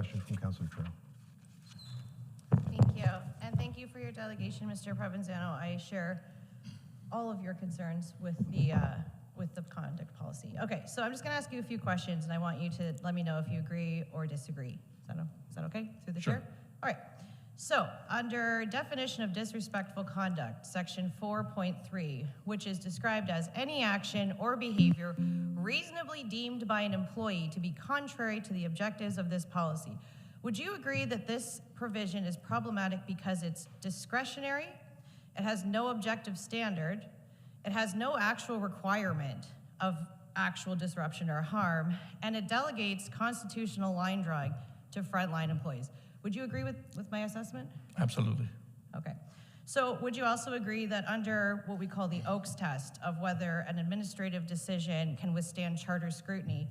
question from Councillor Trail. Thank you. And thank you for your delegation, Mr. Provenzano. I share all of your concerns with the conduct policy. Okay, so I'm just going to ask you a few questions, and I want you to let me know if you agree or disagree. Is that okay through the Sure. chair? All right. So under definition of disrespectful conduct, section 4.3, which is described as any action or behavior reasonably deemed by an employee to be contrary to the objectives of this policy, would you agree that this provision is problematic because it's discretionary, it has no objective standard, it has no actual requirement of actual disruption or harm, and it delegates constitutional line drawing to frontline employees? Would you agree with my assessment? Absolutely. Okay. So would you also agree that under what we call the Oakes test of whether an administrative decision can withstand charter scrutiny,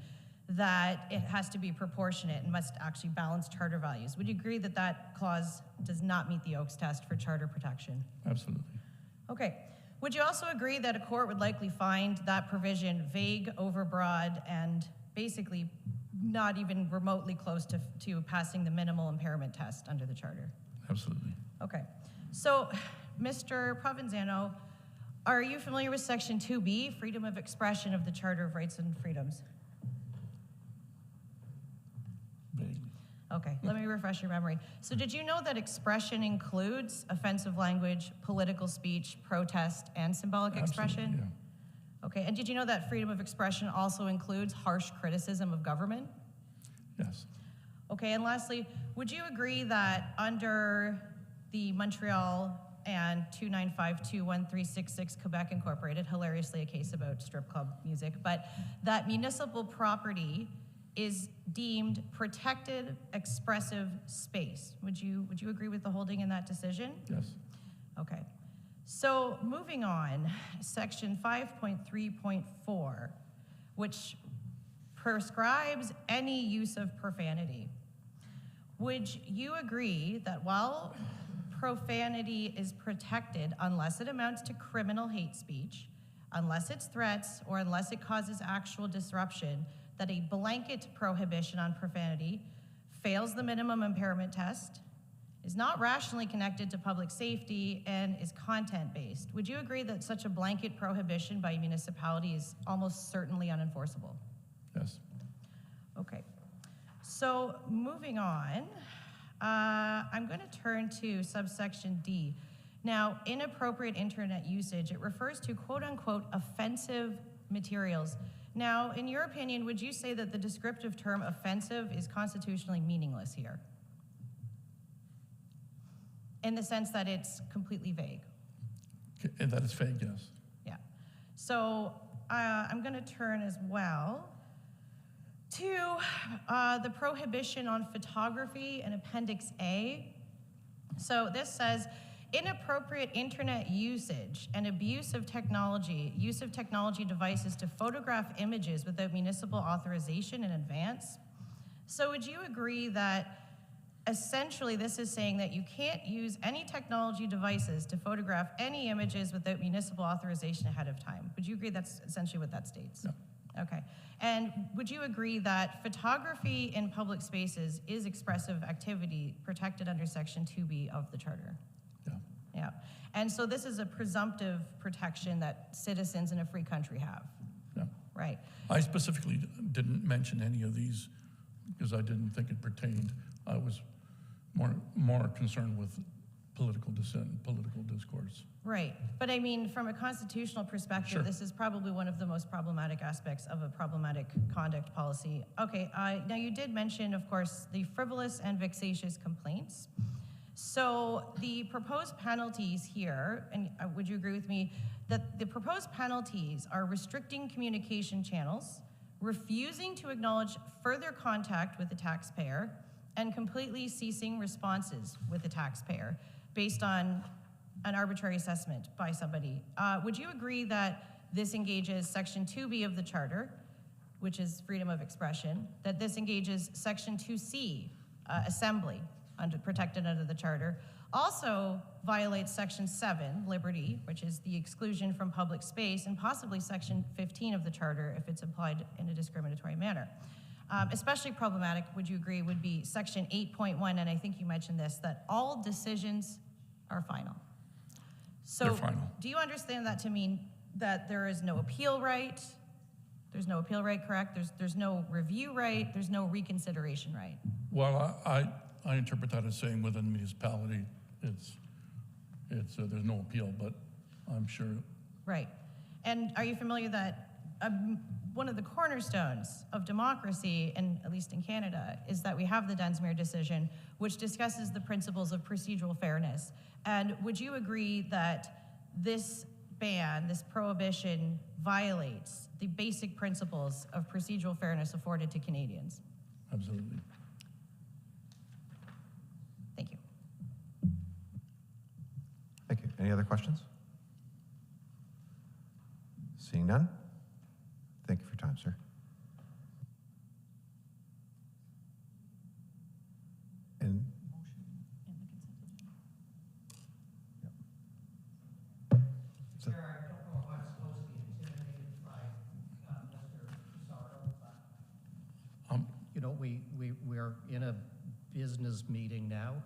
that it has to be proportionate and must actually balance charter values? Would you agree that that clause does not meet the Oakes test for charter protection? Absolutely. Okay. Would you also agree that a court would likely find that provision vague, overbroad, and basically not even remotely close to passing the minimal impairment test under the charter? Absolutely. Okay. So, Mr. Provenzano, are you familiar with Section 2B, Freedom of Expression of the Charter of Rights and Freedoms? Vaguely. Okay, let me refresh your memory. So did you know that expression includes offensive language, political speech, protest, and symbolic expression? Absolutely, yeah. Okay, and did you know that freedom of expression also includes harsh criticism of government? Yes. Okay, and lastly, would you agree that under the Montreal and 295-21366 Quebec Incorporated, hilariously a case about strip club music, but that municipal property is deemed protected expressive space? Would you agree with the holding in that decision? Yes. Okay. So moving on, section 5.3.4, which prescribes any use of profanity. Would you agree that while profanity is protected unless it amounts to criminal hate speech, unless it's threats, or unless it causes actual disruption, that a blanket prohibition on profanity fails the minimum impairment test, is not rationally connected to public safety, and is content-based? Would you agree that such a blanket prohibition by a municipality is almost certainly unenforceable? Yes. Okay. So moving on, I'm going to turn to subsection D. Now, inappropriate internet usage, it refers to quote-unquote offensive materials. Now, in your opinion, would you say that the descriptive term offensive is constitutionally meaningless here, in the sense that it's completely vague? Okay, and that is vague, yes. Yeah. So I'm going to turn as well to the prohibition on photography in Appendix A. So this says, inappropriate internet usage and abuse of technology, use of technology devices to photograph images without municipal authorization in advance. So would you agree that essentially this is saying that you can't use any technology devices to photograph any images without municipal authorization ahead of time? Would you agree that's essentially what that states? No. Okay. And would you agree that photography in public spaces is expressive activity protected under Section 2B of the Charter? Yeah. Yeah. And so this is a presumptive protection that citizens in a free country have. Yeah. Right. I specifically didn't mention any of these because I didn't think it pertained. I was more concerned with political dissent and political discourse. Right. But I mean, from a constitutional perspective, Sure. This is probably one of the most problematic aspects of a problematic conduct policy. Okay, now you did mention, of course, the frivolous and vexatious complaints. So the proposed penalties here, and would you agree with me, that the proposed penalties are restricting communication channels, refusing to acknowledge further contact with the taxpayer, and completely ceasing responses with the taxpayer based on an arbitrary assessment by somebody. Would you agree that this engages Section 2B of the Charter, which is freedom of expression, that this engages Section 2C, assembly, protected under the Charter, also violates Section 7, liberty, which is the exclusion from public space, and possibly Section 15 of the Charter if it's applied in a discriminatory manner? especially problematic, would you agree, would be section 8.1, and I think you mentioned this, that all decisions are final. So, They're final. do you understand that to mean that there is no appeal right? There's no appeal right, correct? There's no review right, there's no reconsideration right? Well, I interpret that as saying within the municipality, it's there's no appeal, but I'm sure. Right. And are you familiar that one of the cornerstones of democracy, and at least in Canada, is that we have the Dunsmuir decision, which discusses the principles of procedural fairness. And would you agree that this ban, this prohibition, violates the basic principles of procedural fairness afforded to Canadians? Absolutely. Thank you. Thank you. Any other questions? Seeing none? Thank you for your time, sir. And so- Chair, I don't know if I'm supposed to be intimidated by Mr. Pissarro, but, Um, you know, we're in a business meeting now,